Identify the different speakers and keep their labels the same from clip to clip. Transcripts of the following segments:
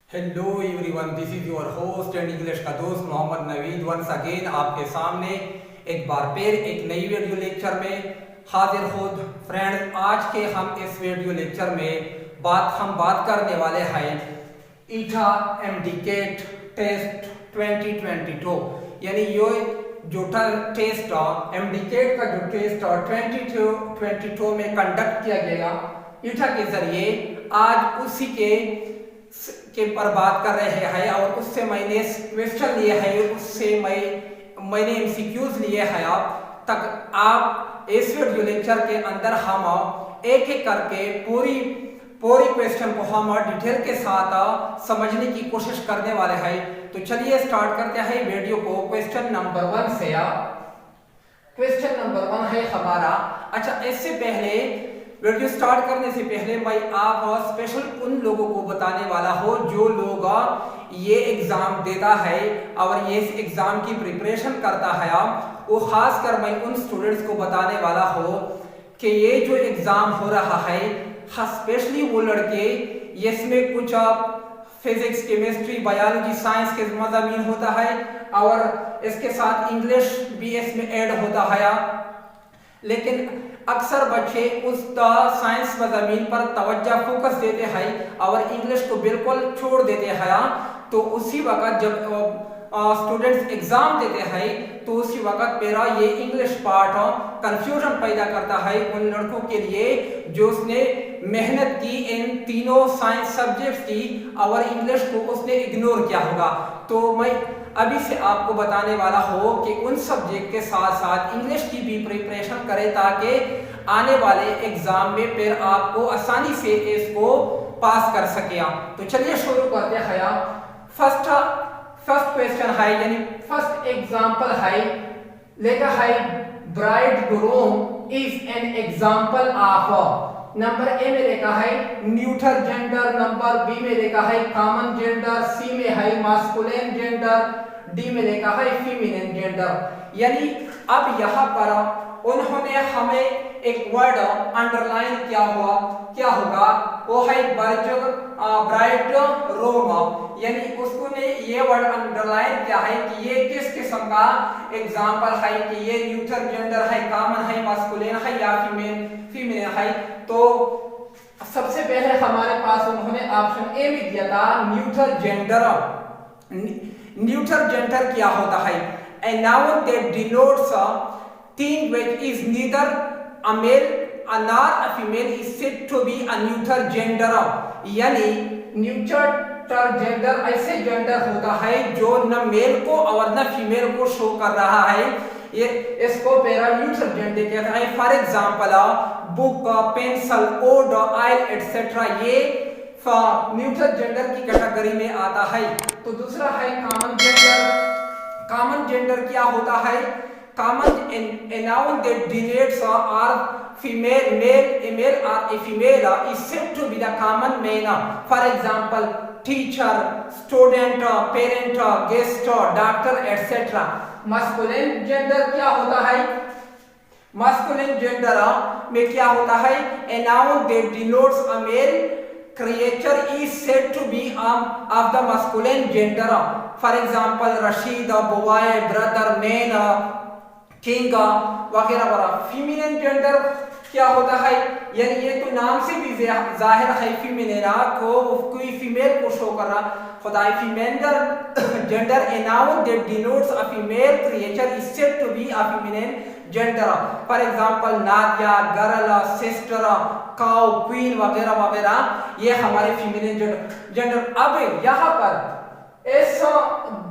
Speaker 1: Hello everyone, this is your host and English का दोस्त Mohammad Naveed once again आपके सामने एक बार फिर एक नई वीडियो लेक्चर में हाजिर खुद। फ्रेंड्स, आज के हम इस वीडियो लेक्चर में बात करने वाले हैं ईटा एमडीकेट टेस्ट 2022, यानी ये जो टेस्ट एमडीकेट का जो टेस्ट 2022 में कंडक्ट किया गया ईटा के जरिए, आज उसी के पर बात कर रहे हैं और उससे मैंने क्वेश्चन लिए हैं, उससे मैंने एमसीक्यूज लिए हैं। अब तक आप इस वीडियो लेक्चर के अंदर हम एक एक करके पूरी क्वेश्चन को हम डिटेल के साथ समझने की कोशिश करने वाले हैं। तो चलिए स्टार्ट करते हैं वीडियो को क्वेश्चन नंबर 1 से। क्वेश्चन नंबर 1 है हमारा। अच्छा, इससे पहले वीडियो स्टार्ट करने से पहले मैं आप स्पेशल उन लोगों को बताने वाला हो जो लोग ये एग्जाम देता है और ये एग्जाम की प्रिपरेशन करता है, वो खासकर मैं उन स्टूडेंट्स को बताने वाला हो कि ये जो एग्जाम हो रहा है, स्पेशली वो लड़के इसमें कुछ फिजिक्स, केमिस्ट्री, बायोलॉजी, साइंस के मज़ामीन होता है और इसके साथ इंग्लिश भी इसमें ऐड होता है, लेकिन अक्सर बच्चे उस साइंस मज़ामीन पर तवज्जो फोकस देते हैं और इंग्लिश को बिल्कुल छोड़ देते हैं। तो उसी वक्त जब स्टूडेंट्स एग्जाम देते हैं तो उसी वक्त मेरा ये इंग्लिश पार्ट कंफ्यूजन पैदा करता है उन लड़कों के लिए जो उसने मेहनत की इन तीनों साइंस सब्जेक्ट्स की और इंग्लिश को उसने इग्नोर किया होगा। तो मैं अभी से आपको बताने वाला हो कि उन सब्जेक्ट के साथ साथ इंग्लिश की भी प्रिपरेशन करें ताकि आने वाले एग्जाम में फिर आपको आसानी से इसको पास कर सके। तो चलिए शुरू करते हैं। फर्स्ट क्वेश्चन है, यानी फर्स्ट एग्जांपल है, लेखा है bridegroom is an example of. Number A में लिखा है न्यूट्रल जेंडर, नंबर बी में लिखा है कॉमन जेंडर, सी में है मास्कुलिन जेंडर, डी में लिखा है फीमेल जेंडर। यानी अब यहाँ पर उन्होंने हमें एक वर्ड अंडरलाइन क्या होगा, वो है ब्राइट रूम, यानी उसने ये वर्ड अंडरलाइन किया है कि ये किस किस्म का एग्जांपल है, कि ये न्यूट्रल जेंडर है, कॉमन है, मास्कुलिन है या फीमेल है। तो सबसे पहले हमारे पास उन्होंने ऑप्शन ए में दिया था न्यूट्रल जेंडर। न्यूट्रल जेंडर क्या होता है? A noun that denotes a thing which is neither a male nor a female is said to be a neutral gender। यानी न्यूट्रल जेंडर ऐसे जेंडर होता है जो न मेल को और न फीमेल को शो कर रहा है, ये इसको पैरा न्यूट्रल जेंडर कहता है। For example book, pencil, wood, oil etcetera, ये न्यूट्रल जेंडर की कैटेगरी में आता है। तो दूसरा है कॉमन जेंडर। कॉमन जेंडर क्या होता है? Common a noun that denotes or female, male, a male or a female is said to be the common manner। For example, teacher, student, parent, guest, doctor, etc। masculine gender क्या होता है? masculine gender में क्या होता है? a noun that denotes a male creature is said to be of the masculine gender। For example, Rashid, boy, brother, man, king वगैरह वगैरह। Female gender क्या होता है? यानी ये तो नाम से भी जाहिर है फीमेल को कोई फीमेल को शो कर रहा। खुदाई female gender a noun that denotes a female creature is said to be a feminine gender। For example Nadia, girl, sister, cow, queen वगैरह वगैरह, ये हमारे फीमेल जेंडर। अब यहाँ पर इस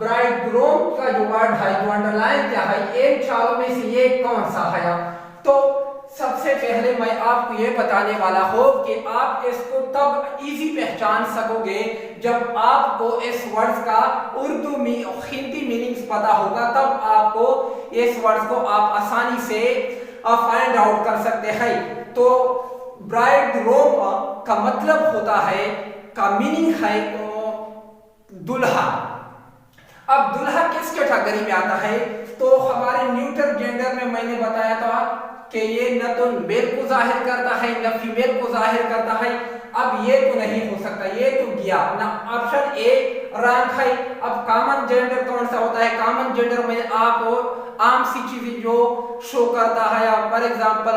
Speaker 1: ब्राइडग्रूम का जो वर्ड है, जो अंडरलाइन क्या है, इन चारों में से ये कौन सा है? तो सबसे पहले मैं आपको ये बताने वाला हूँ कि आप इसको तब इजी पहचान सकोगे जब आपको इस वर्ड्स का उर्दू में हिंदी मीनिंग्स पता होगा, तब आपको इस वर्ड्स को आप आसानी से फाइंड आउट कर सकते हैं। तो ब्राइडग्रूम का मतलब होता है, का मीनिंग है दुल्हा। अब दुल्हा किस कैटेगरी में आता है? तो हमारे न्यूट्रल जेंडर में मैंने बताया था कि ये न तो मेल को जाहिर करता है न फीमेल को जाहिर करता है। अब ये तो नहीं हो सकता, ये तो गया ना, ऑप्शन ए रैंक है। अब कॉमन जेंडर कौन सा होता है? कॉमन जेंडर में आप आम सी चीजें जो शो करता है, फॉर एग्जांपल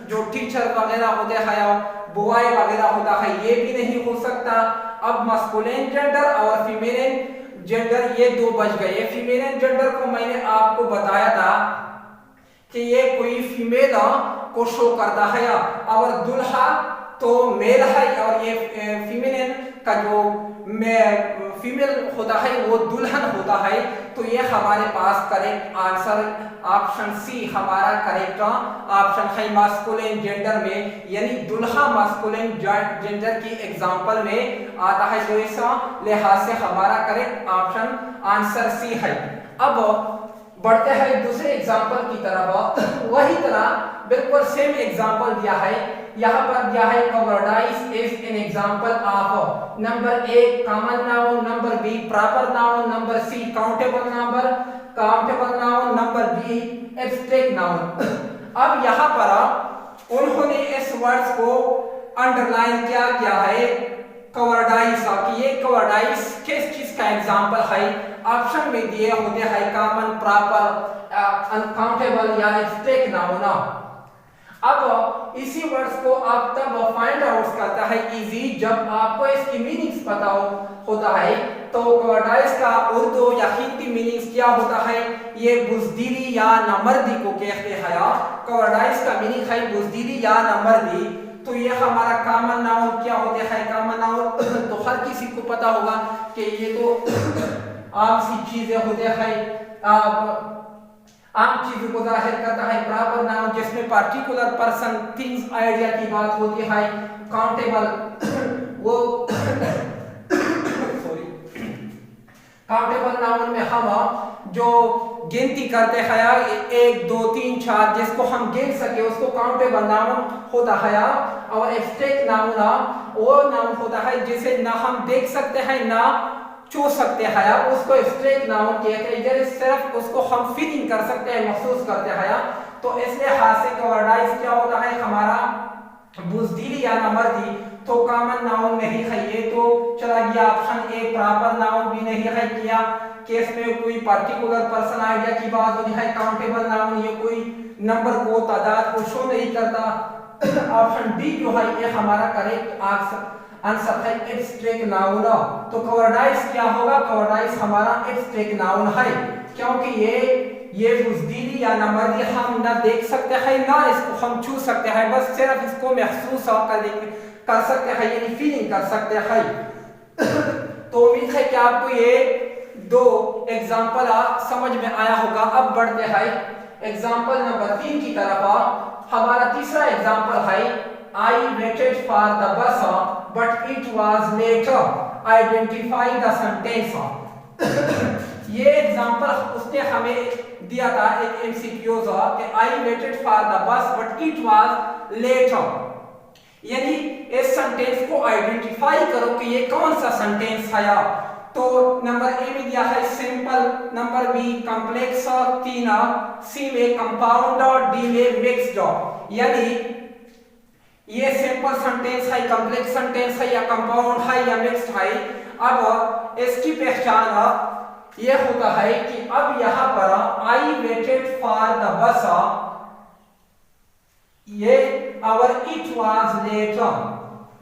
Speaker 1: जो टीचर वगैरह होते हैं, बॉय वगैरह होता है, ये भी नहीं हो सकता। अब मस्कुलिन जेंडर और फीमेल जेंडर ये दो बच गए। फीमेल जेंडर को मैंने आपको बताया था कि ये कोई फीमेल को शो करता है, और दुल्हा तो मेल है, और ये फीमेल का जो फीमेल होता है वो दुल्हन होता है। तो ये हमारे पास करेक्ट आंसर ऑप्शन सी हमारा करेक्ट ऑप्शन है। मास्कुलिन जेंडर में यानी दुल्हा मास्कुलिन जेंडर की एग्जांपल में आता है, तो इस लिहाज से हमारा करेक्ट ऑप्शन आंसर सी है। अब बढ़ते हैं दूसरे एग्जांपल की तरफ। वही तरह बिल्कुल सेम एग्जांपल दिया है, यहाँ पर दिया है कवर्डाइस is an example of number A common noun, number B proper noun, number C countable noun, number D abstract noun. अब यहाँ पर उन्होंने इस वर्ड्स को अंडरलाइन किया है कवर्डाइस, कि ये कवर्डाइस किस चीज का एग्जांपल है। ऑप्शन में दिए होते हैं कॉमन, प्रॉपर, अनकाउंटेबल या एब्स्ट्रैक्ट नाउन। अब इसी वर्ड्स को आप तब फाइंड आउट करता है इजी जब आपको इसकी मीनिंग्स पता होता है। तो कवर्डाइस का उर्दू या हिंदी मीनिंग्स क्या होता है? ये बुज़दिली या नामर्दी को कहते हैं। कवर्डाइस का मीनिंग है बुज़दिली या नामर्दी। तो ये हमारा कॉमन नाउन क्या होते हैं? कॉमन नाउन तो हर किसी को पता होगा कि ये तो आम सी चीजें होते हैं, आम चीजों को जाहिर करता है। प्रॉपर नाउन जिसमें पार्टिकुलर पर्सन, थिंग्स, आइडिया की बात होती है। काउंटेबल वो काउंटेबल नाउन में हम जो गिनती करते हैं 1 2 3 4 जिसको हम गिन सके उसको काउंटेबल नाउन होता है। और एब्स्ट्रैक्ट नाउन वो नाउन होता है जिसे ना हम देख सकते हैं ना छू सकते हैं, उसको एब्स्ट्रैक्ट नाउन कहते हैं। जैसे सिर्फ उसको हम फीलिंग कर सकते हैं, महसूस करते हैं। तो इसलिए हाथ से कवर्डाइज क्या होता है हमारा बुज़दिली या नामर्दी। तो कॉमन नाउन नहीं है, ये तो चला गया ऑप्शन ए। प्रॉपर नाउन भी नहीं है किया केस में कोई पार्टिकुलर पर्सन आइडिया की बात होती है। काउंटेबल नाउन ये कोई नंबर को, तादाद को शो नहीं करता। ऑप्शन डी जो है ये हमारा करेक्ट आंसर है एब्स्ट्रैक्ट नाउन। तो कवर्डाइज क्या होगा? कवर्डाइज हमारा एब्स्ट्रैक्ट नाउन है, क्योंकि ये बुज़दिली या नामर्दी हम ना देख सकते हैं ना इसको हम छू सकते हैं, बस सिर्फ इसको महसूस कर सकते हैं यानी फीलिंग कर सकते हैं। तो उम्मीद है कि आपको ये दो एग्जांपल समझ में आया होगा। अब बढ़ते हैं एग्जांपल नंबर 3 की तरफ। हमारा तीसरा एग्जांपल है I waited for the bus but it was late. Identify the sentence. ये एग्जांपल उसने हमें दिया था एक एमसीक्यू कि I waited for the bus but it was late। यानी इस सेंटेंस को आइडेंटिफाई करो कि ये कौन सा सेंटेंस है। तो नंबर ए में दिया है सिंपल, नंबर बी कॉम्प्लेक्स, 3 सी में कंपाउंड और डी में मिक्स्ड। यानी ये सिंपल सेंटेंस है, कॉम्प्लेक्स सेंटेंस है या कंपाउंड है या मिक्स्ड है। अब इसकी पहचान ये होता है कि अब यहाँ पर आई वेटेड फॉर द बस, ये और इट वाज लेट।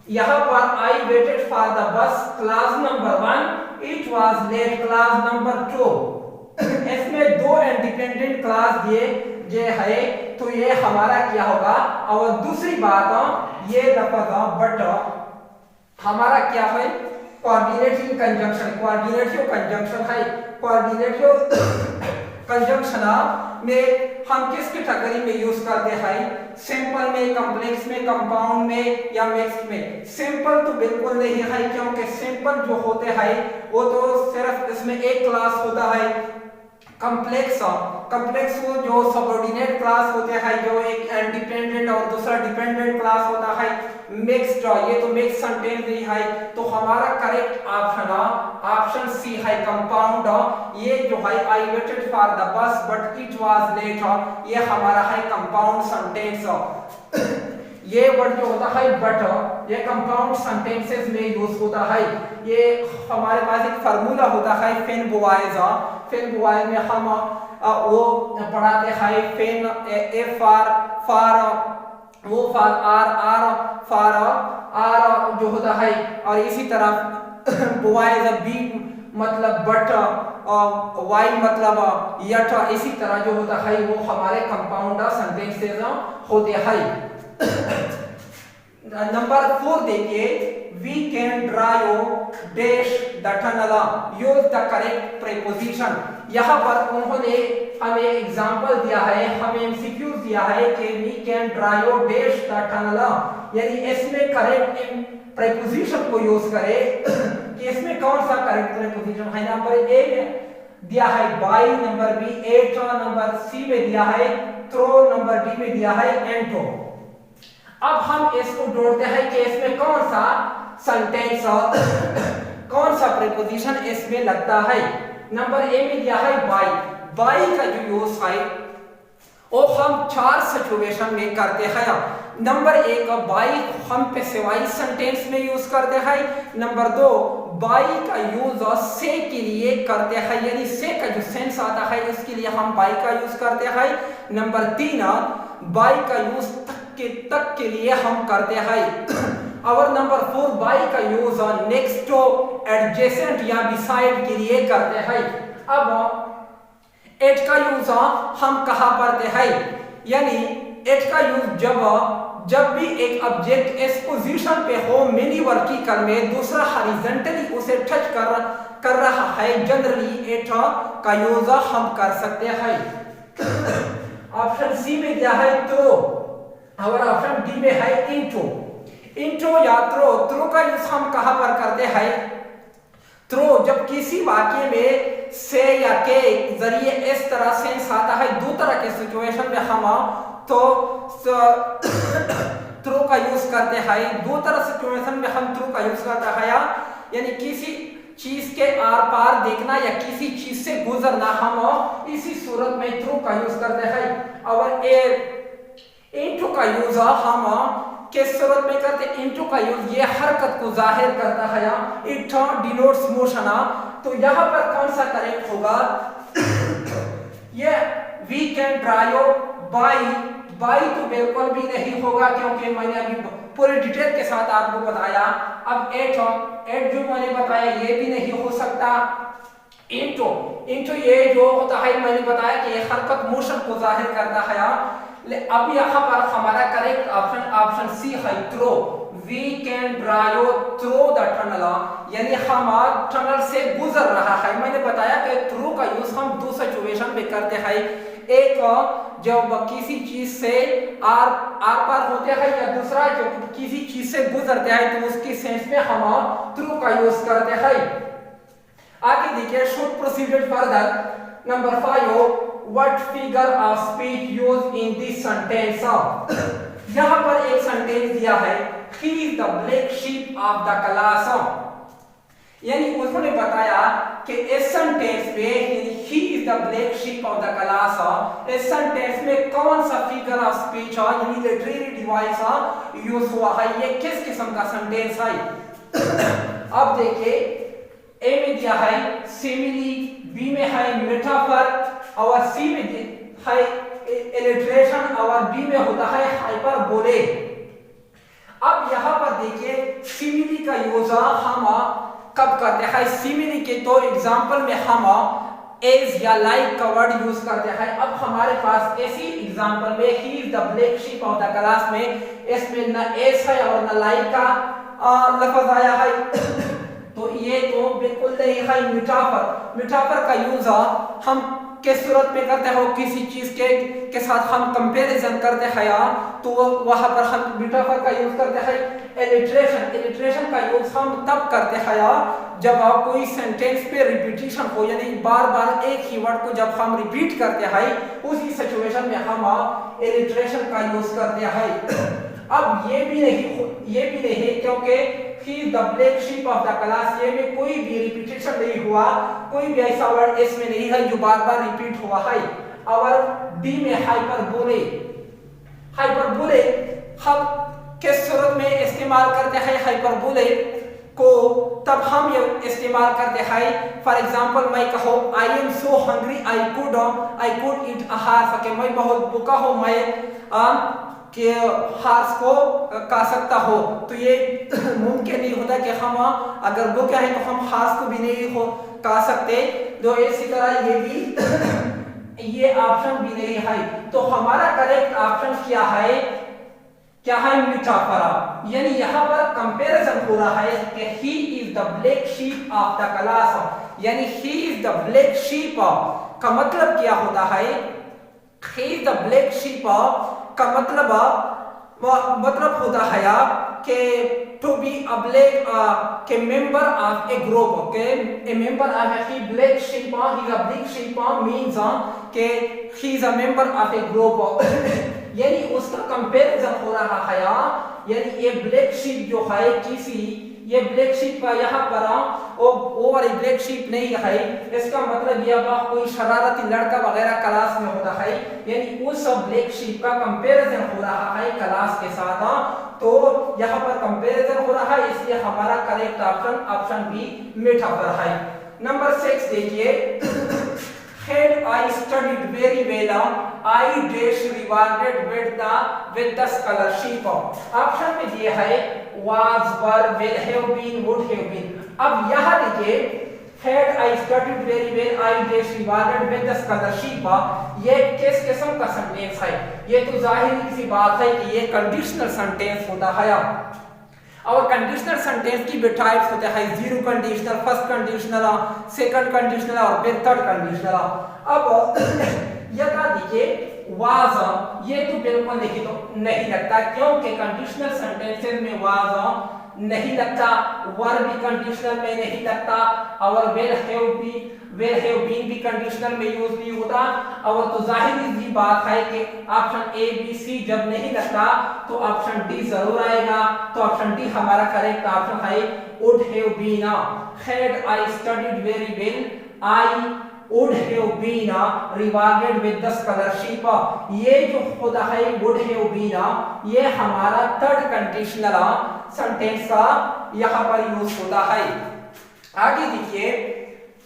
Speaker 1: यहाँ पर I waited for the bus clause number 1, it was late clause number 2। इसमें दो इंडिपेंडेंट क्लास दिए जे है, तो ये हमारा क्या होगा। और दूसरी बात ये लफ्ज बट हमारा क्या है कोऑर्डिनेटिव कंजंक्शन, कोऑर्डिनेटिव कंजंक्शन है। कोऑर्डिनेटिव कंजंक्शन में हम किस कैटेगरी में यूज करते हैं? सिंपल में, कॉम्प्लेक्स में, कंपाउंड में या मिक्स्ड में? सिंपल तो बिल्कुल नहीं है, क्योंकि सिंपल जो होते हैं वो तो सिर्फ इसमें एक क्लास होता है। कॉम्प्लेक्स वो जो सबऑर्डिनेट क्लास होते हैं, जो एक इंडिपेंडेंट और दूसरा डिपेंडेंट क्लास होता है। मिक्स्ड ये तो मिक्स सेंटेंस नहीं है, तो हमारा करेक्ट ऑप्शन सी है कंपाउंड। ये जो है I waited for the bus but it was late, ये हमारा है कंपाउंड सेंटेंस। ये वर्ड जो होता है बट, ये कंपाउंड सेंटेंसेस में यूज होता है। ये हमारे पास एक फार्मूला होता है फेन बुआइज में हम वो पढ़ाते हैं फेन ए फॉर वो फॉर आर जो होता है, और इसी तरह बुआइज बी मतलब बट, वाई मतलब यट, इसी तरह जो होता है वो हमारे कंपाउंड सेंटेंसेस होते हैं। नंबर 4 देखिए, we can drive dash the tunnel, use the correct preposition. यहाँ पर उन्होंने हमें एग्जांपल दिया है, हमें एमसीक्यू दिया है कि we can drive dash the tunnel, यानी इसमें करेक्ट प्रीपोजिशन को यूज करें कि इसमें कौन सा करेक्ट प्रीपोजिशन है। नंबर ए में दिया है by, number B at, number C में दिया है थ्रो, नंबर डी में दिया है एंटो। अब हम इसको जोड़ते हैं कि इसमें कौन सा सेंटेंस कौन सा प्रीपोजिशन इसमें लगता है। नंबर ए में दिया है बाय, बाय का जो यूज है वो हम 4 सिचुएशन में करते हैं। नंबर 1 बाय हम पैसिव सेंटेंस में यूज करते हैं। नंबर 2 बाय का यूज से के लिए करते हैं, यानी से का जो सेंस आता है इसके लिए हम बाय का यूज करते हैं। नंबर 3 बाय का यूज तक के लिए हम करते हैं। और नंबर 4 बाय का यूज नेक्स्ट टू, एडजेसेंट या बिसाइड के लिए करते हैं। अब एट का यूज हम कहाँ करते हैं, यानी एट का यूज जब भी एक ऑब्जेक्ट इस पोजीशन पे हो मिनी वर्टिकल में, दूसरा हॉरिजॉन्टली उसे टच कर रहा है, जनरली एट का यूज हम कर सकते हैं। ऑप्शन सी में दिया है थ्रो और ऑप्शन डी में है इंट्रो या थ्रो का यूज हम कहां पर करते हैं। थ्रो जब किसी वाक्य में से या के जरिए इस तरह सेंस आता है, दो तरह के सिचुएशन में हम तो थ्रो का यूज करते हैं। दो तरह सिचुएशन में हम थ्रो का यूज करते हैं, यानी किसी चीज के आर पार देखना या किसी चीज से गुजरना, हम इसी सूरत में थ्रू का यूज करते हैं। और इनटू का यूज हम किस सूरत में करते हैं, इनटू का यूज ये हरकत को जाहिर करता है, इट डिनोट्स मोशन। तो यहाँ पर कौन सा करेक्ट होगा, ये वी कैन ड्राइव बाय तो बिल्कुल भी नहीं होगा, क्योंकि मैंने अभी पूरे डिटेल के साथ आपको बताया। अब एट जो मैंने बताया ये भी नहीं हो सकता। इंटू ये जो होता है मैंने बताया कि ये हरकत मोशन को जाहिर करता है। अब यहाँ पर हमारा करेक्ट ऑप्शन सी है through, we can drive through the tunnel, यानी हम टनल से गुजर रहा है। मैंने बताया कि थ्रू का यूज हम दो सिचुएशन में करते हैं, एक जब किसी चीज से आर पार होते हैं, या दूसरा जब किसी चीज से गुजरते हैं तो उसकी सेंस में हम थ्रू का यूज करते हैं। आगे देखिए, should proceed further. Number 5, what figure of speech use in this sentence. यहाँ पर एक सेंटेंस दिया है, he is the black sheep of the class, यानी उन्होंने बताया कि इस सेंटेंस में ही is the black sheep of the class, इस सेंटेंस में कौन सा फिगर ऑफ स्पीच यानी लिटरेरी डिवाइस यूज हुआ है, ये किस किस्म का सेंटेंस है। अब देखिए, ए में दिया है सिमिली, बी में है मेटाफर, और सी में है इलिट्रेशन, और डी में होता है हाइपरबोले। अब यहाँ पर देखिए, सिमिली का यूज हम कब करते हैं, सिमिली के तो एग्जांपल में हम एज या लाइक का वर्ड यूज करते हैं। अब हमारे पास ऐसी एग्जांपल में ही is the black sheep of the class में इसमें न एज है और न लाइक का लफ्ज आया है, तो ये तो बिल्कुल नहीं है। मेटाफर का यूज हम किस सूरत में करते हो, किसी चीज के साथ हम कंपैरिजन करते हैं, तो वहां पर हम मेटाफर का यूज करते हैं। इलिट्रेशन का यूज हम तब करते हैं जब कोई सेंटेंस पे रिपीटिशन हो, यानी बार बार एक ही वर्ड को जब हम रिपीट करते हैं, उसी सिचुएशन में हम इलिट्रेशन का यूज करते हैं। अब ये भी नहीं क्योंकि ही is the black sheep of the class, ये में कोई भी रिपीटेशन नहीं हुआ, कोई भी ऐसा वर्ड इसमें नहीं है जो बार बार रिपीट हुआ है। और डी में हाइपरबोले हम किस सूरत में इस्तेमाल करते हैं हाइपरबोले को, तब हम ये इस्तेमाल करते हैं। फॉर एग्जाम्पल मैं कहो I am so hungry I could eat a horse, कि मैं बहुत भूखा हूँ, मैं कि हार्स को खा सकता हो। तो ये मुमकिन नहीं होता कि हम अगर भूखे हैं तो हम हार्स को भी नहीं हो खा सकते। तो इसी तरह ये भी ये ऑप्शन भी नहीं है। तो हमारा करेक्ट ऑप्शन क्या है, मेटाफरा, यानी यहाँ पर कंपैरिजन हो रहा है कि he is the black sheep of the class, यानी he is the black sheep का मतलब क्या होता है, he is the black sheep का मतलब होता है कि टू बी अ ब्लैक के मेंबर ऑफ ए ग्रुप, के a member of a black sheep, he is a black sheep means के he is a member of a group, यानी उसका कंपैरिजन हो रहा है। यानी ये ब्लैक शीप जो है किसी, ये ब्लैक शीप का यहाँ पर वो वाली ब्लैक शीप नहीं है, इसका मतलब यह कोई शरारती लड़का वगैरह क्लास में होता है, यानी उस ब्लैक शीप का कंपैरिजन हो रहा है क्लास के साथ। तो यहाँ पर कंपैरिजन हो रहा है, इसलिए हमारा करेक्ट ऑप्शन बी मेटाफर है। नंबर 6 देखिए, had I studied very well, I dash rewarded with the scholarship. Option में दिया है was, were, will have been, would have been। अब यहाँ देखिए had I studied very well, I dash rewarded with the scholarship, ये किस किस्म का सेंटेंस है? ये तो जाहिर सी बात है कि ये कंडीशनल सेंटेंस होता है। और कंडीशनल सेंटेंस की भी टाइप्स होते हैं, zero conditional, first conditional, second conditional और फिर थर्ड कंडीशनल। अब यह देखिए वाज, ये तो बिल्कुल नहीं लगता, क्योंकि कंडीशनल सेंटेंसेस में वाज नहीं लगता, वर भी कंडीशनल में नहीं लगता, और विल हैव बीन भी कंडीशनल में यूज नहीं होता। और तो जाहिर सी बात है कि ऑप्शन ए बी सी जब नहीं लगता तो ऑप्शन डी जरूर आएगा। तो ऑप्शन डी हमारा करेक्ट ऑप्शन है, would have been. Had I studied very well, I would have been rewarded with the scholarship। ये जो होता है would have been, ये हमारा थर्ड कंडीशनल सेंटेंस का यहाँ पर यूज होता है। आगे देखिए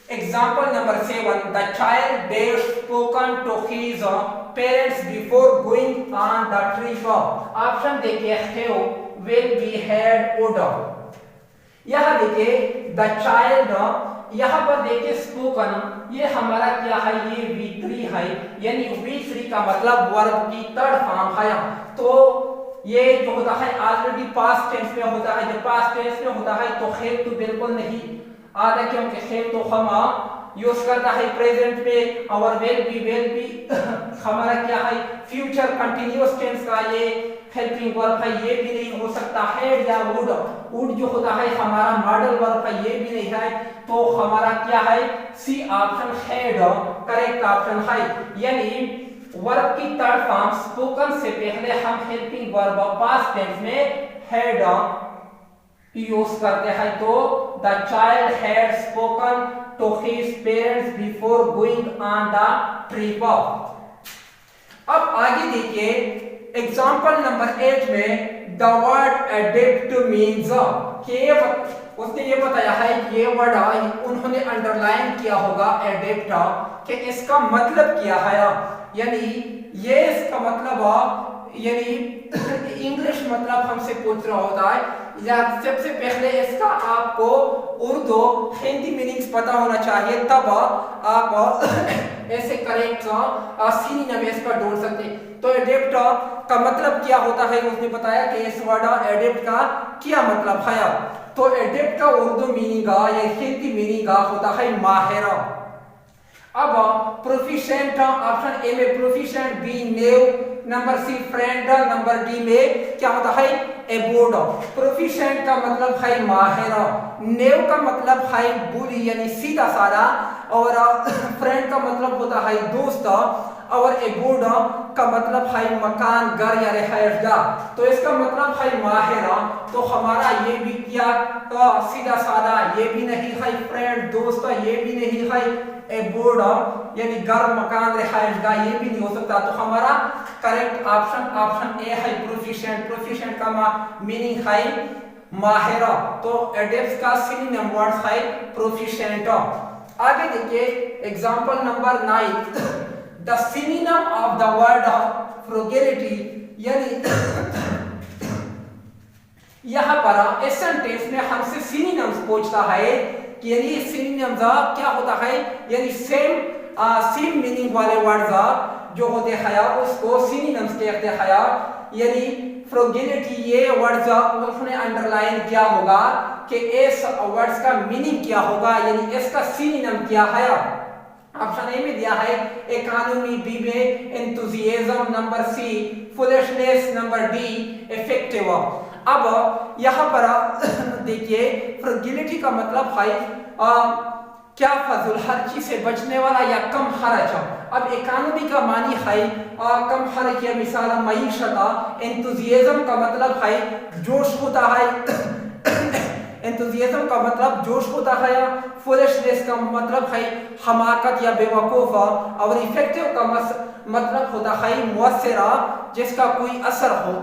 Speaker 1: example number 7, the child dare spoken to his parents before going on the trip. Option देखिए have, will be, had, would. यहाँ देखिए द चाइल्ड, यहाँ पर देखिए स्पोकन, ये हमारा क्या है, ये V3 है, यानी V3 का मतलब वर्ब की थर्ड फॉर्म है। तो ये जो होता है ऑलरेडी पास्ट टेंस में होता है, जब पास्ट टेंस में होता है तो खेल तो बिल्कुल नहीं आता, क्योंकि खेल तो हम यूज करता है प्रेजेंट में, और विल बी हमारा क्या है फ्यूचर कंटिन्यूअस टेंस का ये हेल्पिंग वर्ब है, ये भी नहीं हो सकता। हैड या वुड जो होता है हमारा मॉडल वर्ब है, ये भी नहीं है। तो हमारा क्या है, C option had correct option है। यानी वर्ब की थर्ड फॉर्म स्पोकन से पहले हम हेल्पिंग वर्ब पास्ट टेंस में हैड यूज करते हैं। तो the child had spoken to his parents before going on the trip. अब आगे देखिए एग्जाम्पल नंबर 8 में द वर्ड एडिप्ट मीन्स, उसने ये बताया है ये वर्ड उन्होंने अंडरलाइन किया होगा एडिप्ट, कि इसका मतलब क्या है। यानी ये इसका मतलब यानी इंग्लिश मतलब हमसे पूछ रहा होता है, या सबसे पहले इसका आपको उर्दू हिंदी मीनिंग्स पता होना चाहिए, तब आप ऐसे करेक्ट सिनोनिम इसका ढूंढ सकते हैं। तो एडेप्ट का मतलब क्या होता है, उसने बताया कि इस वर्ड एडेप्ट का क्या मतलब है। तो एडेप्ट का उर्दू मीनिंग या हिंदी मीनिंग होता है माहिर। अब प्रोफिशिएंट, ऑप्शन ए में proficient, B naive, number C friend, number D में क्या होता है एबोर्ड। प्रोफिशिएंट का मतलब है माहिर, नेव का मतलब है बुली यानी सीधा साधा, और फ्रेंड का मतलब होता है दोस्त, और ए वुड का मतलब है मकान, घर या रिहायशगाह। तो इसका मतलब है माहिरा। तो हमारा ये भी क्या सीधा साधा, ये भी नहीं है फ्रेंड दोस्त, ये भी नहीं है ए वुड यानी घर मकान रिहायशगाह, ये भी नहीं हो सकता। तो हमारा करेक्ट ऑप्शन ए है प्रोफिशिएंट। प्रोफिशिएंट का मीनिंग है माहिरा। तो एडेप्ट का सिनोनिम वर्ड है प्रोफिशिएंट। आगे देखिए example number 9, the synonym of the word frugality, यानी यहाँ पर इस सेंटेंस में हमसे सिनोनिम्स पूछता है कि यानी सिनोनिम्स क्या होता है, यानी सेम मीनिंग वाले वर्ड्स जो होते हैं उसको सिनोनिम्स कहते हैं। यानी फ्रुगैलिटी ये वर्ड्स उसने अंडरलाइन किया होगा कि इस वर्ड्स का मीनिंग क्या होगा, यानी इसका सिनोनिम क्या है। ऑप्शन ए में दिया है इकोनॉमी, बी में enthusiasm, number C foolishness, number D effective. अब यहाँ पर देखिए फ्रुगैलिटी का मतलब है क्या फजूल खर्ची से बचने वाला या कम खर्च। अब इकोनॉमी का मानी है कम खर्च या मिसाल मईशत। एंथुसियाज्म का मतलब है जोश होता है एंथुसियाज्म का मतलब जोश होता है। फुलिशनेस का मतलब है हमाकत या बेवकूफ। और इफेक्टिव का मतलब होता है मुअस्सिरा, जिसका कोई असर हो।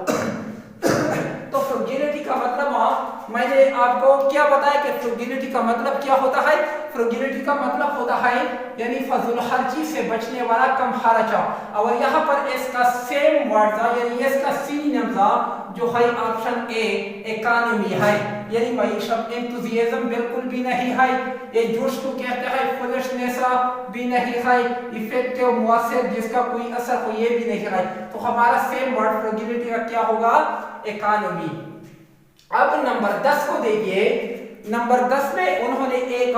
Speaker 1: तो फ्रुगैलिटी का मतलब मैंने आपको क्या बताया कि फ्रुगैलिटी का मतलब क्या होता है। फ्रुगैलिटी का मतलब होता है यानी फजूल खर्ची से बचने वाला, कम खर्चा। और यहाँ पर इसका सेम वर्ड यानी इसका सिनोनिम जो है ऑप्शन ए इकोनॉमी है, यानी मईशत। एंथुसियाज्म बिल्कुल भी नहीं है, ये जोश को कहते हैं। फुलिशनेस भी नहीं है। इफेक्टिव मुअस्सिर, जिसका कोई असर हो, ये भी नहीं है। तो हमारा सेम वर्ड फ्रुगैलिटी का क्या होगा, इकोनॉमी। अब नंबर 10 को देखिए। नंबर 10 में उन्होंने एक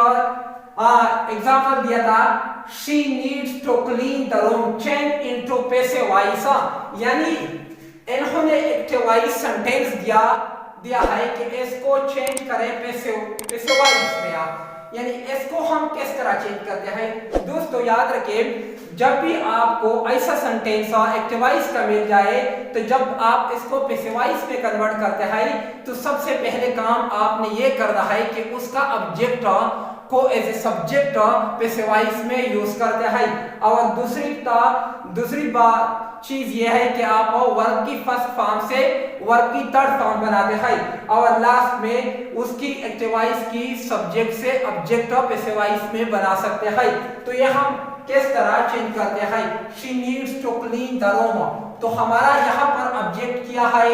Speaker 1: एग्जांपल दिया था, she needs to clean the room, change into passive voice. यानी इन्होंने एक्टिव सेंटेंस दिया है कि इसको चेंज करें पैसिव वॉइस में। यानी इसको हम किस तरह चेंज करते हैं दोस्तों, याद रखें जब भी आपको ऐसा सेंटेंस एक्टिवाइज का मिल जाए तो जब आप इसको पैसिवाइज में कन्वर्ट करते हैं तो सबसे पहले काम आपने ये करना है कि उसका ऑब्जेक्ट को एज ए सब्जेक्ट पैसिवाइज में यूज करते हैं। और दूसरी बात चीज ये है कि आप वर्ब की फर्स्ट फॉर्म से वर्ब की थर्ड फॉर्म बनाते हैं और लास्ट में उसकी एक्टिवाइज की सब्जेक्ट से ऑब्जेक्ट पैसिवाइज में बना सकते हैं। तो ये हम किस तरह चेंज करते हैं, she needs to clean the room. तो हमारा यहाँ पर ऑब्जेक्ट क्या है,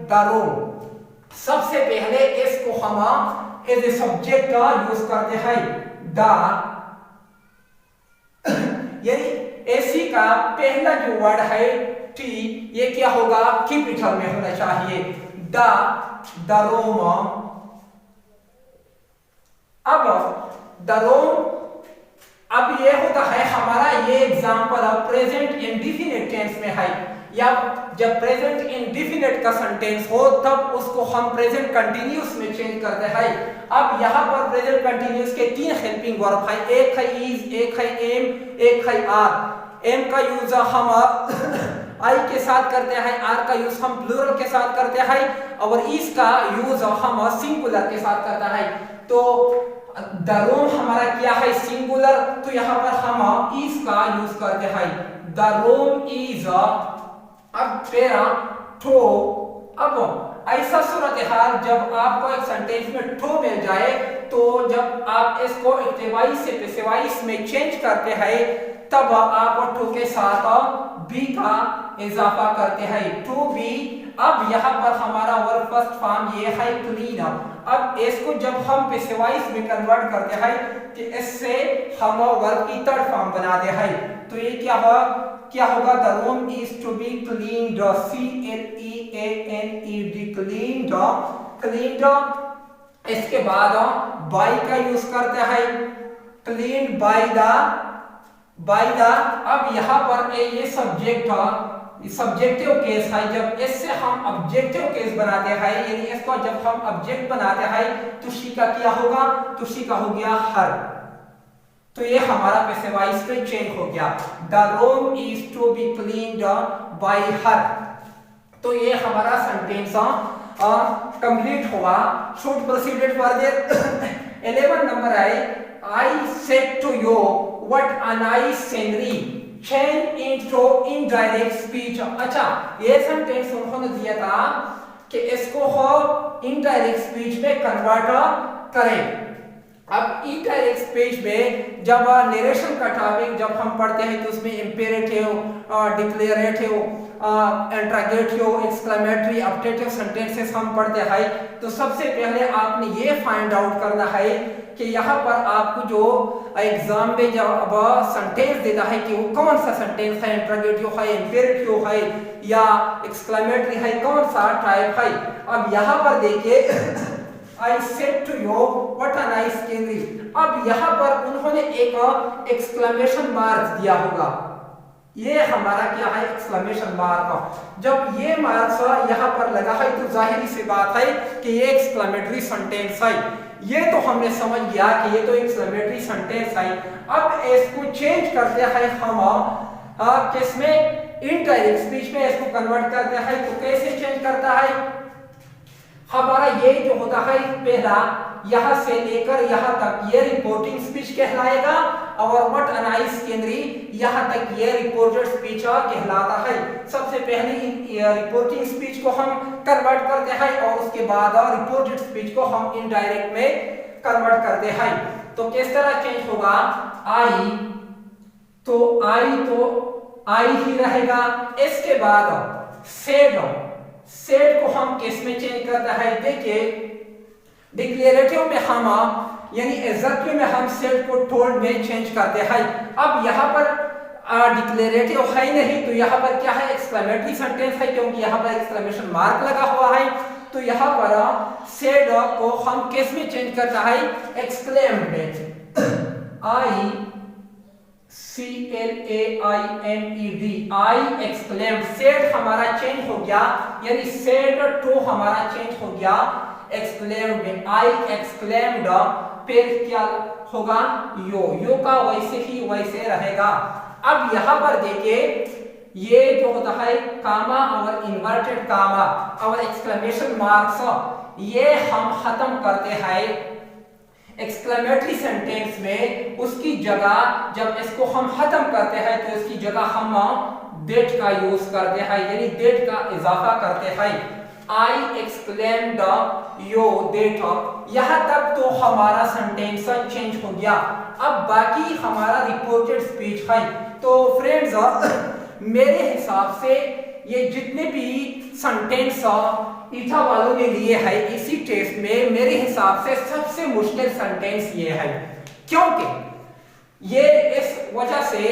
Speaker 1: द रूम। सबसे पहले इसको हम एज ए सब्जेक्ट यूज करते हैं, द। यानी एसी का पहला जो वर्ड है टी, ये क्या होगा, कैपिटल में होना चाहिए, द रूम। अब द रूम, अब ये होता है हमारा ये एग्जांपल प्रेजेंट इंडेफिनिट टेंस में है, या जब प्रेजेंट इंडेफिनिट का सेंटेंस हो तब उसको हम प्रेजेंट कंटिन्यूअस में चेंज करते हैं। अब यहाँ पर प्रेजेंट कंटिन्यूअस के 3 हेल्पिंग वर्ब है, एक है इज, एक है एम, एक है आर। एम का यूज हम आई के साथ करते हैं, आर का यूज हम प्लूरल के साथ करते हैं और इज का यूज हम सिंगुलर के साथ करते हैं। तो द रूम हमारा क्या है, सिंगुलर, तो यहाँ पर हम इज का यूज करते हैं, द रूम इज। अब तेरा ठो। अब ऐसा सूरत हाल जब आपको एक सेंटेंस में ठो मिल जाए तो जब आप इसको एक्टिवाइज से पैसिवाइज में चेंज करते हैं तब आप टू के साथ बी का इजाफा करते हैं, टू बी। अब यहाँ पर हमारा वर्ब फर्स्ट फॉर्म ये है क्लीन। अब इसको जब हम पैसिवाइज में कन्वर्ट करते हैं कि इससे हम वर्ब की थर्ड फॉर्म बनाते हैं, तो ये क्या होगा, the room is to be cleaned, CLEANED, cleaned, cleaned. इसके बाद बाय का यूज करते हैं, क्लीन्ड बाय द। अब यहाँ पर ये सब्जेक्टिव केस है, जब इससे हम ऑब्जेक्टिव केस बनाते हैं, यानी इसको जब हम ऑब्जेक्ट बनाते हैं तो शी का क्या होगा, तो शी का हो गया हर। तो ये हमारा पैसिव वॉइस में चेंज हो गया। The room is to be cleaned by her. तो ये हमारा सेंटेंस कंप्लीट हुआ। Should proceeded further. 11 नंबर है I said to you what a nice scenery change into indirect speech. अच्छा, ये सेंटेंस उन्होंने दिया था कि इसको हो इनडायरेक्ट स्पीच में कन्वर्ट करें। अब इनडायरेक्ट स्पीच में जब नरेशन का टॉपिक जब हम पढ़ते हैं तो उसमें imperative, declarative, interrogative, exclamatory, objective sentences हम पढ़ते हैं। तो सबसे पहले आपने ये फाइंड आउट करना है कि यहाँ पर आपको जो एग्जाम में जब सेंटेंस देता है कि वो कौन सा सेंटेंस है, इंट्रोगेटिव है, इंपेरेटिव है या एक्सक्लेमेटरी है, कौन सा टाइप है। अब यहाँ पर देखिए I said to you what a nice scenery। अब यहाँ पर उन्होंने एक एक्सक्लेमेशन मार्क दिया होगा। ये हमारा क्या है, एक्सक्लेमेशन मार्क। जब ये मार्क्स यहाँ पर लगा है तो जाहिर सी बात है कि ये एक्सक्लेमेटरी सेंटेंस है। ये तो हमने समझ गया कि ये तो एक्सक्लेमेटरी सेंटेंस है। अब इसको चेंज करते हैं हम किसमें, इनडायरेक्ट स्पीच में इसको कन्वर्ट करते हैं। तो कैसे चेंज करता है, हमारा ये जो होता है पहला यहां से लेकर यहां तक ये रिपोर्टिंग स्पीच कहलाएगा और व्हाट अ नाइस सीनरी यहां तक ये रिपोर्टेड स्पीच कहलाता है। सबसे पहले रिपोर्टिंग स्पीच को हम कन्वर्ट करते हैं और उसके बाद रिपोर्टेड स्पीच को हम इनडायरेक्ट में कन्वर्ट करते हैं। तो किस तरह चेंज होगा, आई तो आई ही रहेगा। इसके बाद सेड को हम किस में चेंज करता है, देखिए डिक्लेरेटिव में हम यानी एग्जेक्टिव में हम सेड को टोल्ड में चेंज करते हैं। अब यहाँ पर डिक्लेरेटिव है नहीं तो यहाँ पर क्या है, एक्सक्लेमेटरी सेंटेंस है क्योंकि यहाँ पर एक्सक्लेमेशन मार्क लगा हुआ है। तो यहाँ पर सेड को हम किस में चेंज करता है, एक्सक्लेम्ड में। आई CLAIMED आई एक्सक्लेम्ड। सेड हमारा चेंज हो गया यानी सेड टू हमारा चेंज हो गया एक्सक्लेम्ड में। आई एक्सक्लेम्ड फिर क्या होगा, यो का वैसे ही वैसे रहेगा। अब यहाँ पर देखिए ये जो होता है कामा और इन्वर्टेड कामा और एक्सक्लेमेशन मार्क्स ये हम खत्म करते हैं एक्सक्लेमेटरी सेंटेंस में। उसकी जगह जब इसको हम खत्म करते हैं तो इसकी जगह हम डेट का यूज करते हैं यानी डेट का इजाफा करते हैं। I exclaimed yo date. यहाँ तक तो हमारा सेंटेंस चेंज हो गया। अब बाकी हमारा रिपोर्टेड स्पीच है। तो फ्रेंड्स मेरे हिसाब से ये जितने भी सेंटेंस ईटा वालों ने लिए है इसी टेस्ट में, मेरे हिसाब से सबसे मुश्किल सेंटेंस ये है। क्योंकि ये इस वजह से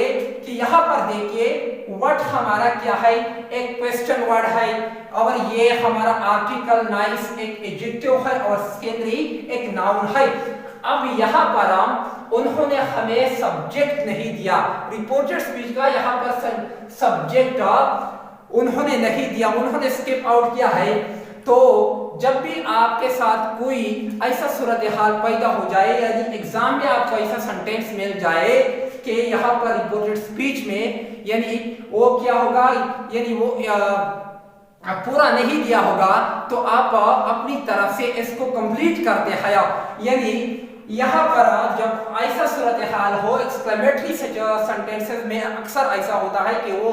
Speaker 1: कि यहाँ पर देखिए व्हाट हमारा क्या है, एक क्वेश्चन वर्ड है और ये हमारा आर्टिकल नाइस एक एडजेक्टिव है और सीनरी एक नाउन है। अब यहाँ पर उन्होंने हमें सब्जेक्ट नहीं दिया, रिपोर्टेड स्पीच का यहाँ पर सब्जेक्ट उन्होंने नहीं दिया, उन्होंने स्किप आउट किया है। तो जब भी आपके साथ कोई ऐसा सूरत हाल पैदा हो जाए यानी एग्जाम में आपको ऐसा सेंटेंस मिल जाए कि यहाँ पर रिपोर्टेड स्पीच में यानी वो क्या होगा, यानी वो पूरा नहीं दिया होगा, तो आप अपनी तरफ से इसको कंप्लीट करते हैं। यानी यहाँ पर जब ऐसा सूरत हाल हो एक्सक्लेमेटरी सेंटेंसेस में अक्सर ऐसा होता है कि वो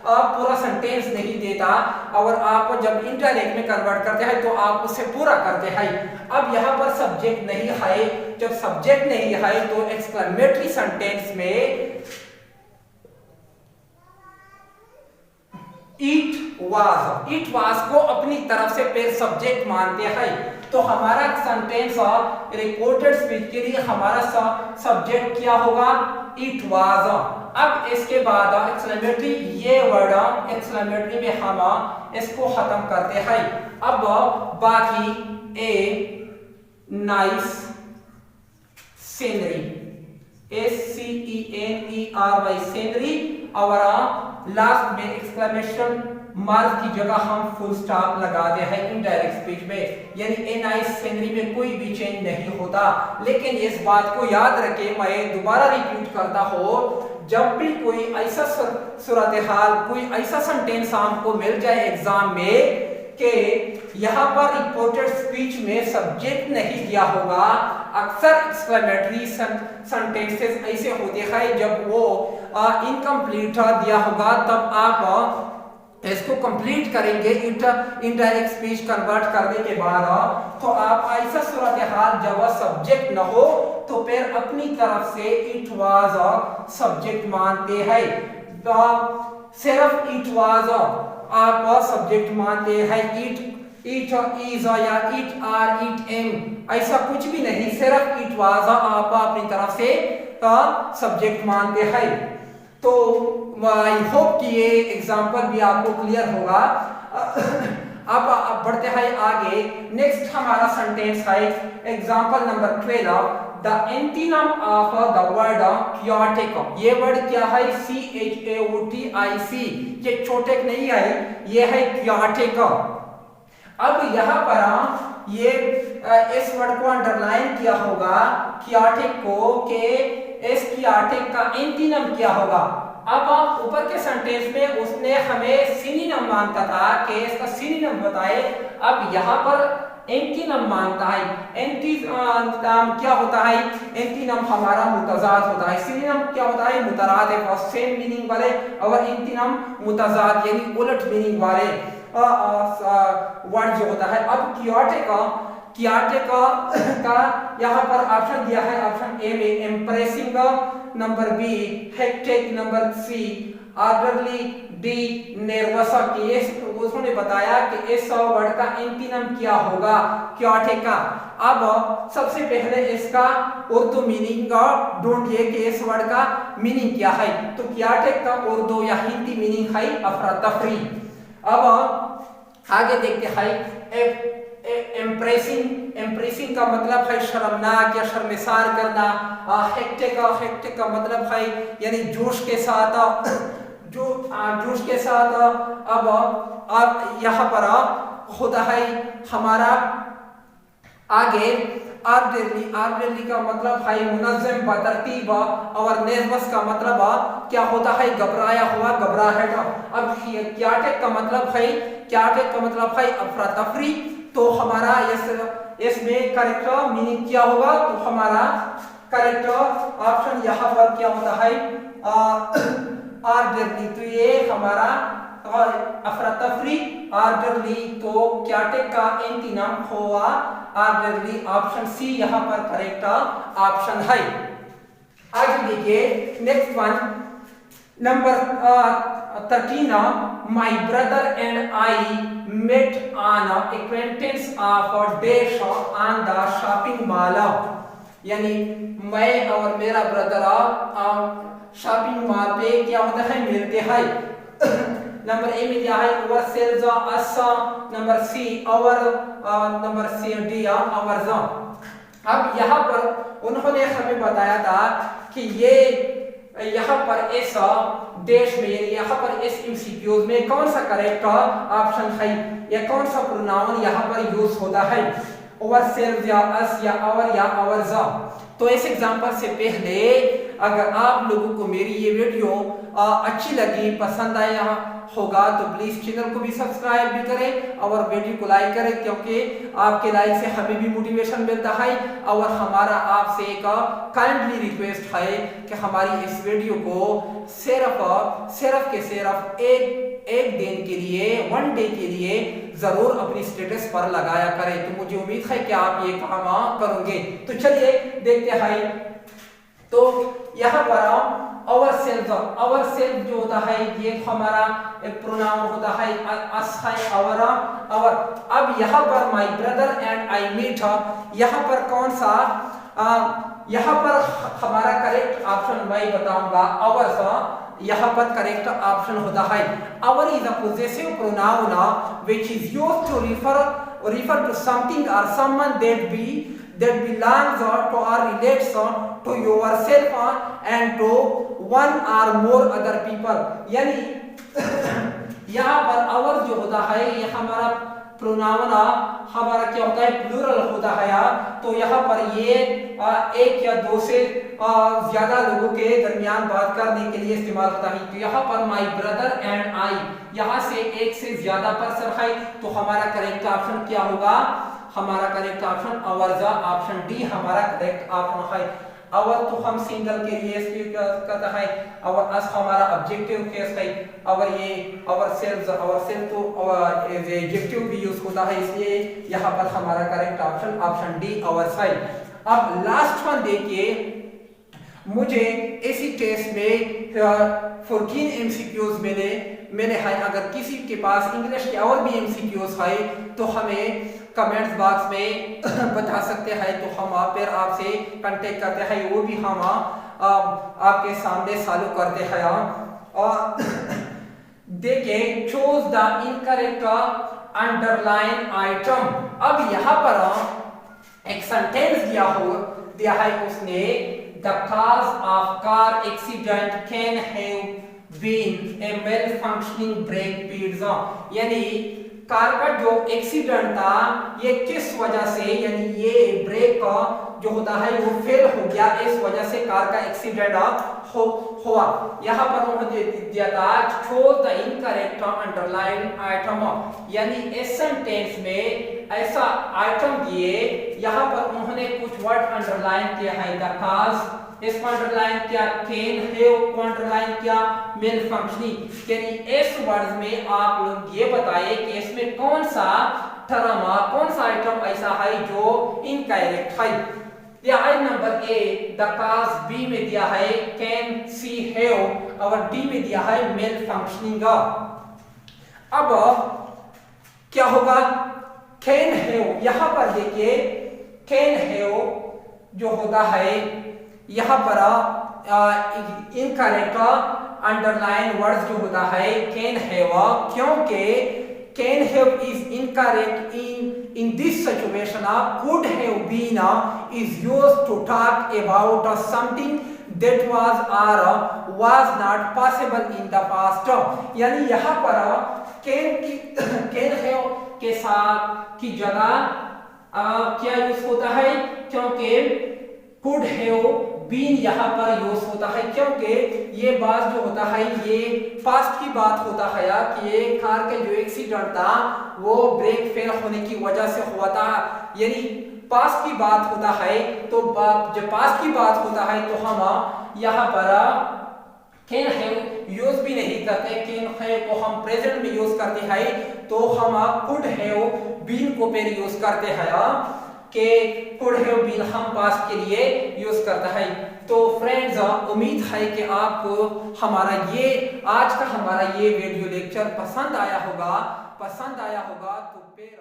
Speaker 1: पूरा सेंटेंस नहीं देता और आप जब इनडायरेक्ट में कन्वर्ट करते हैं तो आप उसे पूरा करते हैं। अब यहाँ पर सब्जेक्ट नहीं है, जब सब्जेक्ट नहीं है तो एक्सक्लेमेटरी सेंटेंस में इट वाज को अपनी तरफ से फिर सब्जेक्ट मानते हैं। तो हमारा सेंटेंस रिपोर्टेड स्पीच के लिए हमारा सब्जेक्ट क्या होगा, इट वाज। अब इसके बाद एक्सक्लेमेटरी ये वर्ड एक्सक्लेमेटरी में हम इसको खत्म करते हैं। अब बाकी a nice scenery SCENERY scenery और लास्ट में एक्सक्लेमेशन मार्क की जगह हम फुल स्टॉप लगाते हैं इनडायरेक्ट स्पीच में, यानी ए नाइस सेनरी में कोई भी चेंज नहीं होता। लेकिन इस बात को याद रखें, मैं दोबारा रिपीट करता हूँ, जब भी कोई ऐसा सूरत हाल, कोई ऐसा सेंटेंस आपको मिल जाए एग्जाम में कि यहाँ पर रिपोर्टेड स्पीच में सब्जेक्ट नहीं दिया होगा, अक्सर एक्सक्लेमेटरी सेंटेंसेस ऐसे होते हैं जब वो इनकम्प्लीट दिया होगा, तब आप इसको कंप्लीट करेंगे इनडायरेक्ट स्पीच कन्वर्ट करने के बाद। तो आप ऐसा सूरत हाल जब सब्जेक्ट न हो तो फिर अपनी तरफ से इट वाज सब्जेक्ट मानते हैं, सिर्फ इट वाज आप सब्जेक्ट मानते हैं, इट इज या इट आर इट एम ऐसा कुछ भी नहीं, सिर्फ इट वाज आप अपनी तरफ से सब्जेक्ट मानते हैं। तो आई होप कि ये एग्जांपल भी आपको क्लियर होगा। अब बढ़ते हैं आगे। नेक्स्ट हमारा सेंटेंस है example number 12, the antonym of the word chaotic। ये वर्ड क्या है? chaotic, ये छोटे नहीं है, ये है chaotic। अब यहाँ पर ये इस वर्ड को अंडरलाइन किया होगा chaotic को, कि इस chaotic का एंटीनम क्या होगा। अब ऊपर के सेंटेंस में उसने हमें सिनोनिम मांगा था कि इसका सिनोनिम बताए, अब यहाँ पर एंटीनम मांगता है। एंटीनम क्या होता है? एंटीनम हमारा मुतजाद होता है। सिनोनिम क्या होता है? मुतरादिफ और सेम मीनिंग वाले, और एंटीनम मुतजाद यानी उलट मीनिंग वाले वर्ड जो होता है। अब chaotic का यहाँ पर ऑप्शन दिया है, ऑप्शन ए में impressing, number B hectic, number C orderly, D nervous. उसने बताया कि इस वर्ड का एंटीनम क्या होगा chaotic का। अब सबसे पहले इसका उर्दू मीनिंग ढूंढिए कि इस वर्ड का मीनिंग क्या है। तो chaotic का उर्दू या हिंदी मीनिंग है अफरा तफरी। अब आगे देखते हैं। एम्प्रेसिंग का मतलब है शर्मनाक या शर्मिसार करना। हेक्टिक का मतलब है यानी जोश के साथ, जोश के साथ। अब यहाँ पर होता है हमारा आगे ऑर्डरली का मतलब है मुनज़्ज़म बतरतीब, और नर्वस का मतलब क्या होता है? घबराया हुआ, घबराहट। अब chaotic का मतलब है अफरा तफरी। तो हमारा इसमें करेक्ट मीनिंग क्या होगा? तो हमारा करेक्ट ऑप्शन यहाँ पर क्या होता है? ऑर्डरली। तो ये हमारा अफरा तफरी ऑर्डरली, तो chaotic का एंटीनम हुआ ऑर्डरली। ऑप्शन सी यहाँ पर करेक्ट ऑप्शन है। आगे देखिए next one, number 13, my brother and I met on acquaintance of dash on the shopping mall। यानी मैं और मेरा ब्रदर शॉपिंग मॉल पे क्या होता है? मिलते हैं। नंबर ए में दिया है our selves, us, number C our, number C D ours। अब यहाँ पर उन्होंने हमें बताया था कि ये यहाँ पर इस देश में, यहाँ पर इस एमसीक्यूज में कौन सा करेक्ट ऑप्शन है या कौन सा प्रोनाउन यहाँ पर यूज होता है? ourselves या us या our या ours। तो इस एग्जांपल से पहले अगर आप लोगों को मेरी ये वीडियो अच्छी लगी, पसंद आया होगा, तो प्लीज चैनल को भी सब्सक्राइब भी करें और वीडियो को लाइक करें, क्योंकि आपके लाइक से हमें भी मोटिवेशन मिलता है। और हमारा आपसे एक काइंडली रिक्वेस्ट है कि हमारी इस वीडियो को सिर्फ एक दिन के लिए, वन डे के लिए जरूर अपनी स्टेटस पर लगाया करें। तो मुझे उम्मीद है कि आप ये काम करोगे। तो चलिए देखते हैं। तो यहाँ पर ourselves जो होता है ये यहाँ एक प्रोनाउन होता है, अस है, our। अब यहाँ पर my brother and I meet, यहाँ पर कौन सा यहाँ पर हमारा करेक्ट ऑप्शन मैं बताऊंगा ours। यहाँ पर करेक्ट ऑप्शन होता है our is a possessive pronoun which is used to refer to something or someone that belongs to or relates to yourself and to one or more other people। यानी यहाँ per hour जो होता है ये हमारा pronoun हमारा क्या होता है, प्लूरल होता है। तो यहाँ पर ये एक या दो से ज्यादा लोगों के दरमियान बात करने के लिए इस्तेमाल होता है। तो यहाँ पर माई ब्रदर एंड आई, यहाँ से एक से ज्यादा पर्सन है, तो हमारा करेक्ट ऑप्शन क्या होगा, हमारा correct option our, option D हमारा करेक्ट ऑप्शन है। अवर तो हम सिंगल के लिए करता है, अवर अस हमारा ऑब्जेक्टिव केस है, अवर ये अवर सेल्फ तो एडजेक्टिव भी यूज होता है, इसलिए यहाँ पर हमारा correct option option D our side. अब लास्ट वन देखिए, मुझे इसी टेस्ट में 14 एमसीक्यूज मैंने है। अगर किसी के पास इंग्लिश के और भी एमसीक्यूज है तो हमें कमेंट्स बॉक्स में बता सकते हैं, तो हम फिर आपसे कांटेक्ट करते हैं, वो भी हम आपके सामने सॉल्व करते हैं। और देखिए, choose the incorrect underline item. अब यहाँ पर एक सेंटेंस दिया है उसने, the cause of car accident can have been a well functioning brake pizza, यानी कार का जो एक्सीडेंट था ये किस वजह से, यानी ये ब्रेक का जो होता है वो फेल हो गया, इस वजह से कार का एक्सीडेंट हुआ। यहाँ पर उन्होंने दिया था choose the incorrect underline item, यानी इस सेंटेंस में ऐसा आइटम दिए, यहाँ पर उन्होंने कुछ वर्ड अंडरलाइन किया है, द कॉज, इसको अंडरलाइन किया, कैन हैव को अंडरलाइन किया, मेल फंक्शनिंग, यानी इस वर्ड में आप लोग ये बताइए कि इसमें कौन सा टर्म, कौन सा आइटम ऐसा है जो इनकरेक्ट है। दिया है number A the cause, B में दिया है कैन, सी हैव, और डी में दिया है मेल फंक्शनिंग। अब क्या होगा, कैन हैव, यहाँ पर देखिए कैन हैव जो होता है, यहाँ पर इनकरेक्ट अंडरलाइन वर्ड्स जो होता है कैन हैव, क्योंकि can have is incorrect in this situation, could have been is used to talk about something that was or was not possible in the past, यानी यहाँ पर कैन हैव के साथ की जगह क्या यूज होता है, क्योंकि could have been यहाँ पर यूज होता है, क्योंकि ये बात जो होता है ये पास्ट की बात होता है कि ये कार के जो एक्सीडेंट था वो ब्रेक फेल होने की वजह से हुआ था, यानी पास्ट की बात होता है। तो जब पास्ट की बात होता है तो हम यहाँ पर कैन हैव यूज भी नहीं करते, कैन हैव को हम प्रेजेंट में यूज करते हैं, तो हम कुड हैव बीन को फिर यूज करते हैं कि कुड हैव बीन हम पास्ट के लिए यूज करता है। तो फ्रेंड्स, उम्मीद है कि आपको हमारा ये आज का हमारा ये वीडियो लेक्चर पसंद आया होगा तो फिर